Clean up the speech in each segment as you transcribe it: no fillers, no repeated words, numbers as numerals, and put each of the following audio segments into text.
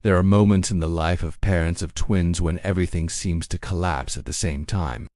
There are moments in the life of parents of twins when everything seems to collapse at the same time.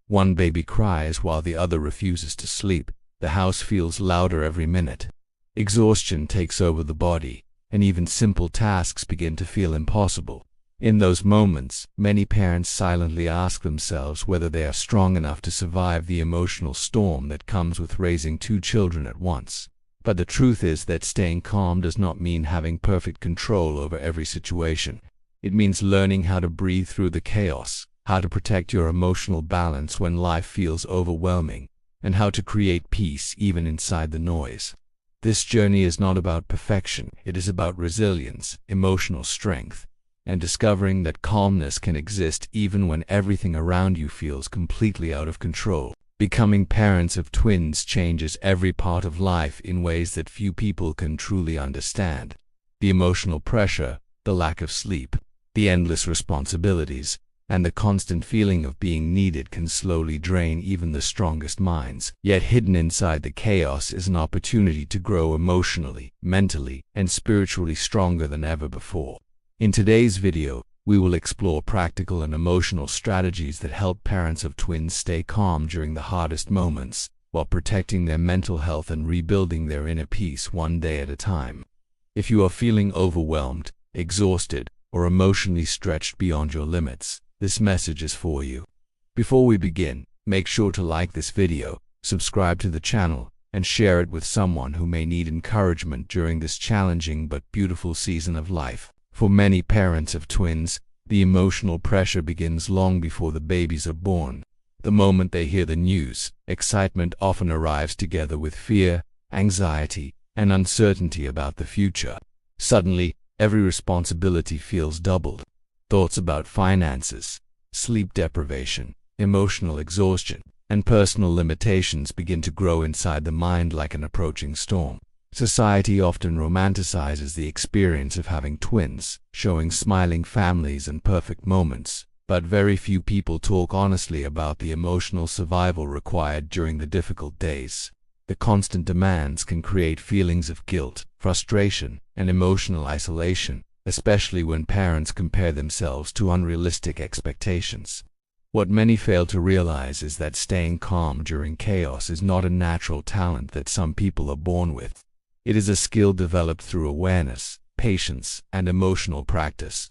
One baby cries while the other refuses to sleep. The house feels louder every minute. Exhaustion takes over the body, and even simple tasks begin to feel impossible. In those moments, many parents silently ask themselves whether they are strong enough to survive the emotional storm that comes with raising two children at once. But the truth is that staying calm does not mean having perfect control over every situation. It means learning how to breathe through the chaos, how to protect your emotional balance when life feels overwhelming, and how to create peace even inside the noise. This journey is not about perfection, it is about resilience, emotional strength, and discovering that calmness can exist even when everything around you feels completely out of control. Becoming parents of twins changes every part of life in ways that few people can truly understand. The emotional pressure, the lack of sleep, the endless responsibilities, and the constant feeling of being needed can slowly drain even the strongest minds. Yet hidden inside the chaos is an opportunity to grow emotionally, mentally, and spiritually stronger than ever before. In today's video, we will explore practical and emotional strategies that help parents of twins stay calm during the hardest moments, while protecting their mental health and rebuilding their inner peace one day at a time. If you are feeling overwhelmed, exhausted, or emotionally stretched beyond your limits, this message is for you. Before we begin, make sure to like this video, subscribe to the channel, and share it with someone who may need encouragement during this challenging but beautiful season of life. For many parents of twins, the emotional pressure begins long before the babies are born. The moment they hear the news, excitement often arrives together with fear, anxiety, and uncertainty about the future. Suddenly, every responsibility feels doubled. Thoughts about finances, sleep deprivation, emotional exhaustion, and personal limitations begin to grow inside the mind like an approaching storm. Society often romanticizes the experience of having twins, showing smiling families and perfect moments, but very few people talk honestly about the emotional survival required during the difficult days. The constant demands can create feelings of guilt, frustration, and emotional isolation, especially when parents compare themselves to unrealistic expectations. What many fail to realize is that staying calm during chaos is not a natural talent that some people are born with. It is a skill developed through awareness, patience, and emotional practice.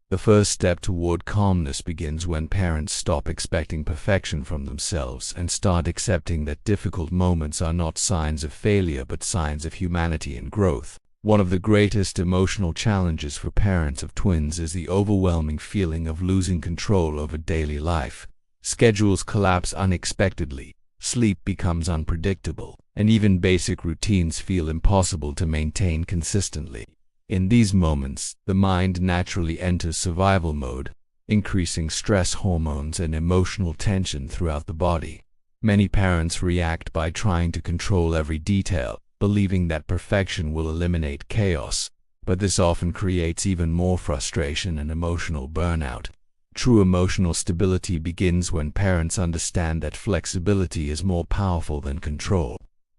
The first step toward calmness begins when parents stop expecting perfection from themselves and start accepting that difficult moments are not signs of failure but signs of humanity and growth. One of the greatest emotional challenges for parents of twins is the overwhelming feeling of losing control over daily life. Schedules collapse unexpectedly, sleep becomes unpredictable, and even basic routines feel impossible to maintain consistently. In these moments, the mind naturally enters survival mode, increasing stress hormones and emotional tension throughout the body. Many parents react by trying to control every detail, believing that perfection will eliminate chaos, but this often creates even more frustration and emotional burnout. True emotional stability begins when parents understand that flexibility is more powerful than control.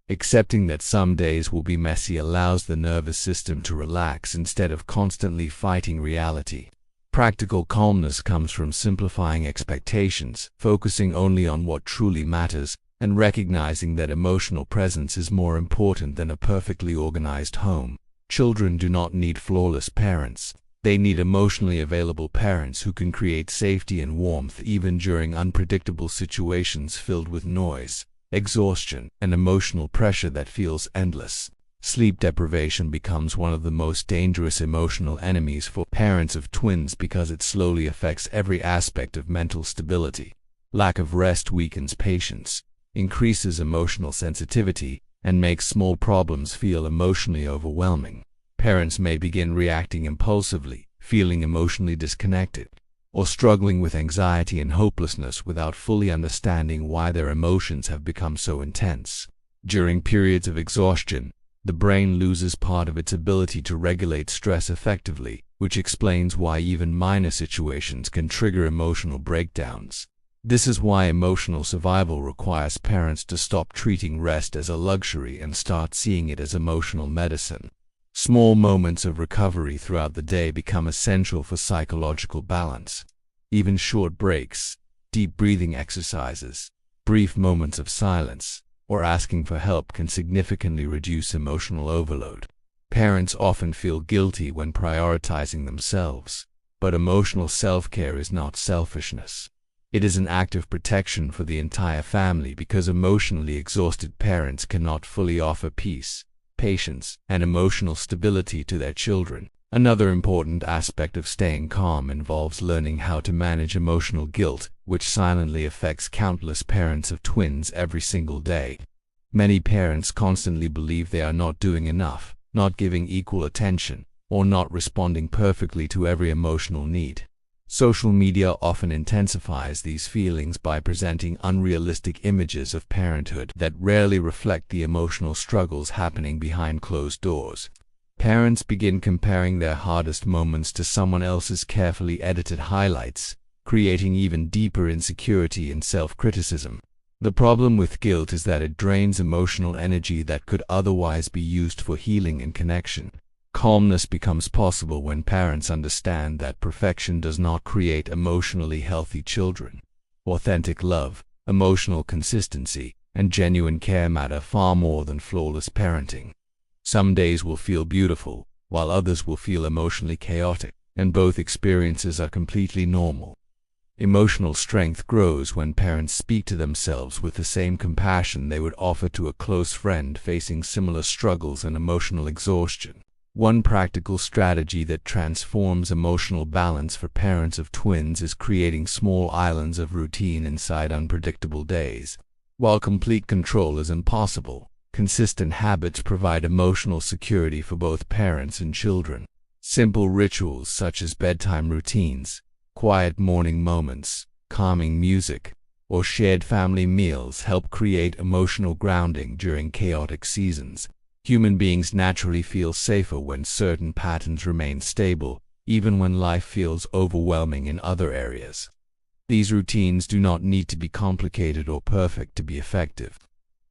Accepting that some days will be messy allows the nervous system to relax instead of constantly fighting reality. Practical calmness comes from simplifying expectations, focusing only on what truly matters, and recognizing that emotional presence is more important than a perfectly organized home. Children do not need flawless parents. They need emotionally available parents who can create safety and warmth even during unpredictable situations filled with noise, exhaustion, and emotional pressure that feels endless. Sleep deprivation becomes one of the most dangerous emotional enemies for parents of twins because it slowly affects every aspect of mental stability. Lack of rest weakens patience, increases emotional sensitivity, and makes small problems feel emotionally overwhelming. Parents may begin reacting impulsively, feeling emotionally disconnected, or struggling with anxiety and hopelessness without fully understanding why their emotions have become so intense. During periods of exhaustion, the brain loses part of its ability to regulate stress effectively, which explains why even minor situations can trigger emotional breakdowns. This is why emotional survival requires parents to stop treating rest as a luxury and start seeing it as emotional medicine. Small moments of recovery throughout the day become essential for psychological balance. Even short breaks, deep breathing exercises, brief moments of silence, or asking for help can significantly reduce emotional overload. Parents often feel guilty when prioritizing themselves, but emotional self-care is not selfishness. It is an act of protection for the entire family because emotionally exhausted parents cannot fully offer peace, patience, and emotional stability to their children. Another important aspect of staying calm involves learning how to manage emotional guilt, which silently affects countless parents of twins every single day. Many parents constantly believe they are not doing enough, not giving equal attention, or not responding perfectly to every emotional need. Social media often intensifies these feelings by presenting unrealistic images of parenthood that rarely reflect the emotional struggles happening behind closed doors. Parents begin comparing their hardest moments to someone else's carefully edited highlights, creating even deeper insecurity and self-criticism. The problem with guilt is that it drains emotional energy that could otherwise be used for healing and connection. Calmness becomes possible when parents understand that perfection does not create emotionally healthy children. Authentic love, emotional consistency, and genuine care matter far more than flawless parenting. Some days will feel beautiful, while others will feel emotionally chaotic, and both experiences are completely normal. Emotional strength grows when parents speak to themselves with the same compassion they would offer to a close friend facing similar struggles and emotional exhaustion. One practical strategy that transforms emotional balance for parents of twins is creating small islands of routine inside unpredictable days. While complete control is impossible, consistent habits provide emotional security for both parents and children. Simple rituals such as bedtime routines, quiet morning moments, calming music, or shared family meals help create emotional grounding during chaotic seasons. Human beings naturally feel safer when certain patterns remain stable, even when life feels overwhelming in other areas. These routines do not need to be complicated or perfect to be effective.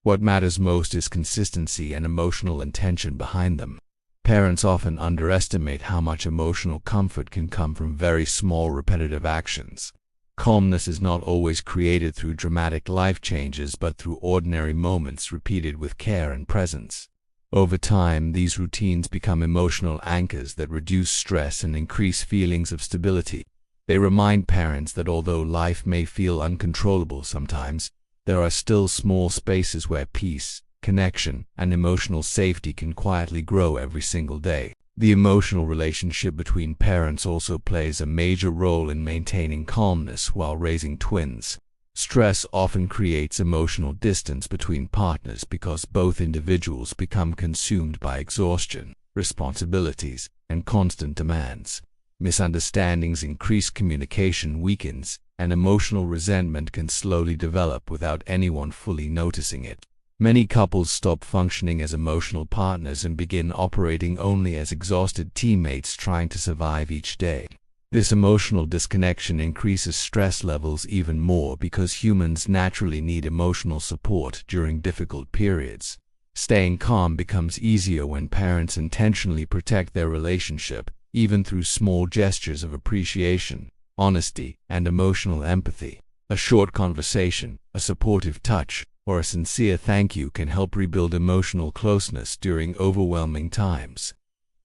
What matters most is consistency and emotional intention behind them. Parents often underestimate how much emotional comfort can come from very small repetitive actions. Calmness is not always created through dramatic life changes but through ordinary moments repeated with care and presence. Over time, these routines become emotional anchors that reduce stress and increase feelings of stability. They remind parents that although life may feel uncontrollable sometimes, there are still small spaces where peace, connection, and emotional safety can quietly grow every single day. The emotional relationship between parents also plays a major role in maintaining calmness while raising twins. Stress often creates emotional distance between partners because both individuals become consumed by exhaustion, responsibilities, and constant demands. Misunderstandings increase, communication weakens, and emotional resentment can slowly develop without anyone fully noticing it. Many couples stop functioning as emotional partners and begin operating only as exhausted teammates trying to survive each day. This emotional disconnection increases stress levels even more because humans naturally need emotional support during difficult periods. Staying calm becomes easier when parents intentionally protect their relationship, even through small gestures of appreciation, honesty, and emotional empathy. A short conversation, a supportive touch, or a sincere thank you can help rebuild emotional closeness during overwhelming times.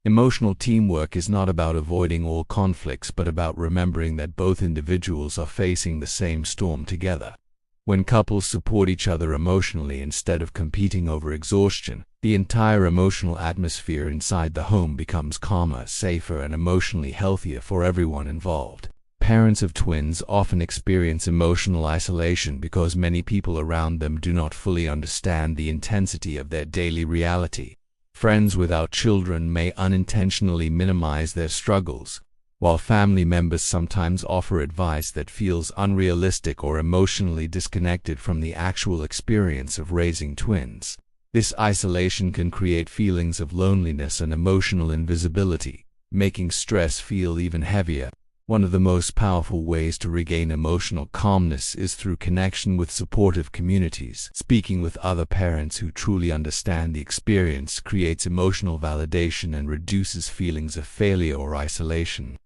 Emotional teamwork is not about avoiding all conflicts but about remembering that both individuals are facing the same storm together. When couples support each other emotionally instead of competing over exhaustion, the entire emotional atmosphere inside the home becomes calmer, safer, and emotionally healthier for everyone involved. Parents of twins often experience emotional isolation because many people around them do not fully understand the intensity of their daily reality. Friends without children may unintentionally minimize their struggles, while family members sometimes offer advice that feels unrealistic or emotionally disconnected from the actual experience of raising twins. This isolation can create feelings of loneliness and emotional invisibility, making stress feel even heavier. One of the most powerful ways to regain emotional calmness is through connection with supportive communities. Speaking with other parents who truly understand the experience creates emotional validation and reduces feelings of failure or isolation.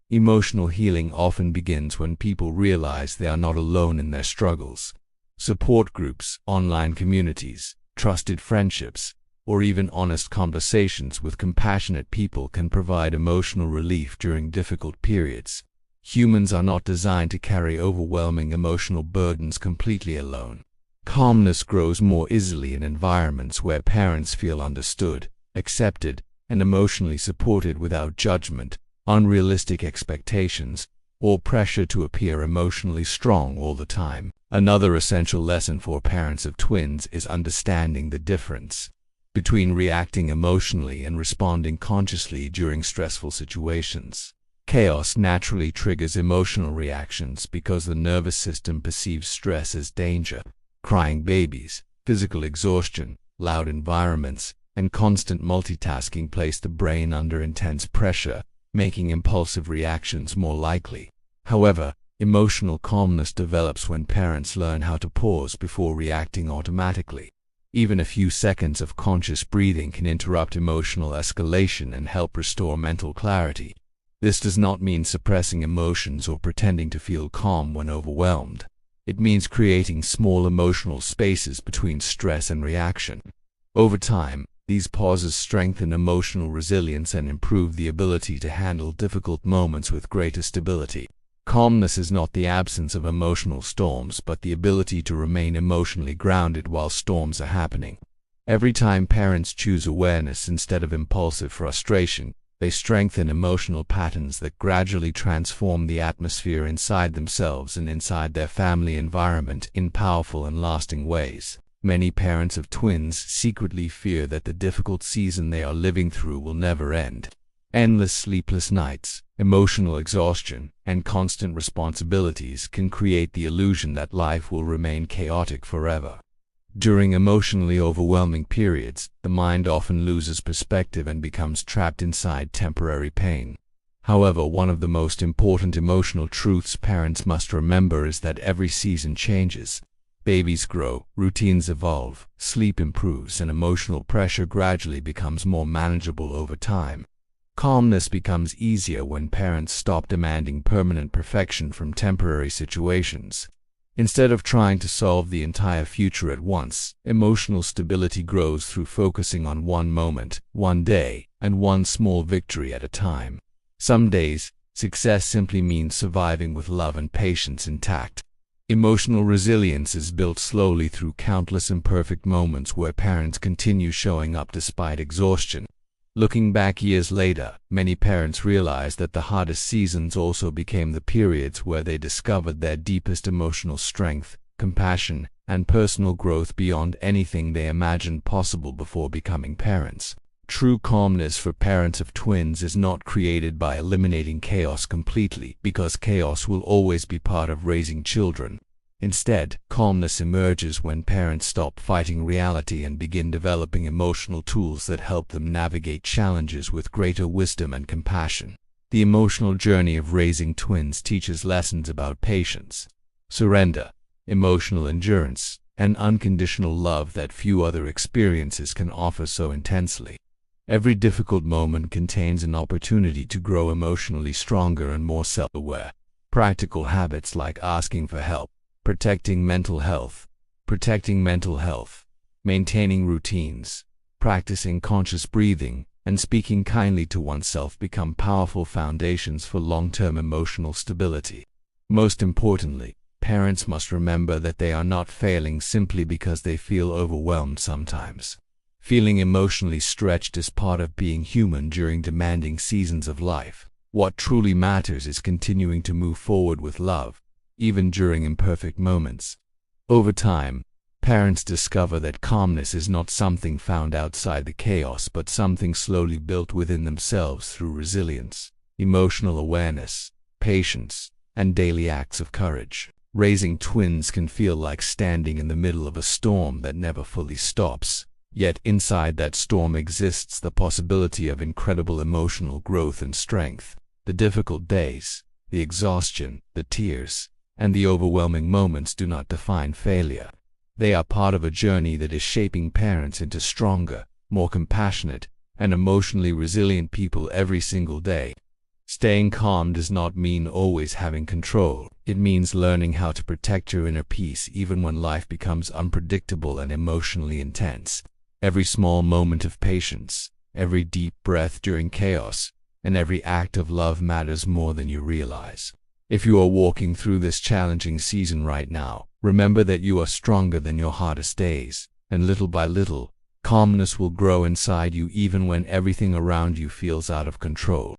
Emotional healing often begins when people realize they are not alone in their struggles. Support groups, online communities, trusted friendships, or even honest conversations with compassionate people can provide emotional relief during difficult periods. Humans are not designed to carry overwhelming emotional burdens completely alone. Calmness grows more easily in environments where parents feel understood, accepted, and emotionally supported without judgment, unrealistic expectations, or pressure to appear emotionally strong all the time. Another essential lesson for parents of twins is understanding the difference between reacting emotionally and responding consciously during stressful situations. Chaos naturally triggers emotional reactions because the nervous system perceives stress as danger. Crying babies, physical exhaustion, loud environments, and constant multitasking place the brain under intense pressure, making impulsive reactions more likely. However, emotional calmness develops when parents learn how to pause before reacting automatically. Even a few seconds of conscious breathing can interrupt emotional escalation and help restore mental clarity. This does not mean suppressing emotions or pretending to feel calm when overwhelmed. It means creating small emotional spaces between stress and reaction. Over time, these pauses strengthen emotional resilience and improve the ability to handle difficult moments with greater stability. Calmness is not the absence of emotional storms, but the ability to remain emotionally grounded while storms are happening. Every time parents choose awareness instead of impulsive frustration, they strengthen emotional patterns that gradually transform the atmosphere inside themselves and inside their family environment in powerful and lasting ways. Many parents of twins secretly fear that the difficult season they are living through will never end. Endless sleepless nights, emotional exhaustion, and constant responsibilities can create the illusion that life will remain chaotic forever. During emotionally overwhelming periods, the mind often loses perspective and becomes trapped inside temporary pain. However, one of the most important emotional truths parents must remember is that every season changes. Babies grow, routines evolve, sleep improves, and emotional pressure gradually becomes more manageable over time. Calmness becomes easier when parents stop demanding permanent perfection from temporary situations. Instead of trying to solve the entire future at once, emotional stability grows through focusing on one moment, one day, and one small victory at a time. Some days, success simply means surviving with love and patience intact. Emotional resilience is built slowly through countless imperfect moments where parents continue showing up despite exhaustion. Looking back years later, many parents realize that the hardest seasons also became the periods where they discovered their deepest emotional strength, compassion, and personal growth beyond anything they imagined possible before becoming parents. True calmness for parents of twins is not created by eliminating chaos completely, because chaos will always be part of raising children. Instead, calmness emerges when parents stop fighting reality and begin developing emotional tools that help them navigate challenges with greater wisdom and compassion. The emotional journey of raising twins teaches lessons about patience, surrender, emotional endurance, and unconditional love that few other experiences can offer so intensely. Every difficult moment contains an opportunity to grow emotionally stronger and more self-aware. Practical habits like asking for help, protecting mental health, maintaining routines, practicing conscious breathing, and speaking kindly to oneself become powerful foundations for long-term emotional stability. Most importantly, parents must remember that they are not failing simply because they feel overwhelmed sometimes. Feeling emotionally stretched is part of being human during demanding seasons of life. What truly matters is continuing to move forward with love, even during imperfect moments. Over time, parents discover that calmness is not something found outside the chaos, but something slowly built within themselves through resilience, emotional awareness, patience, and daily acts of courage. Raising twins can feel like standing in the middle of a storm that never fully stops. Yet inside that storm exists the possibility of incredible emotional growth and strength. The difficult days, The exhaustion, the tears, and the overwhelming moments do not define failure. They are part of a journey that is shaping parents into stronger, more compassionate, and emotionally resilient people every single day. Staying calm does not mean always having control. It means learning how to protect your inner peace even when life becomes unpredictable and emotionally intense. Every small moment of patience, every deep breath during chaos, and every act of love matters more than you realize. If you are walking through this challenging season right now, remember that you are stronger than your hardest days, and little by little, calmness will grow inside you even when everything around you feels out of control.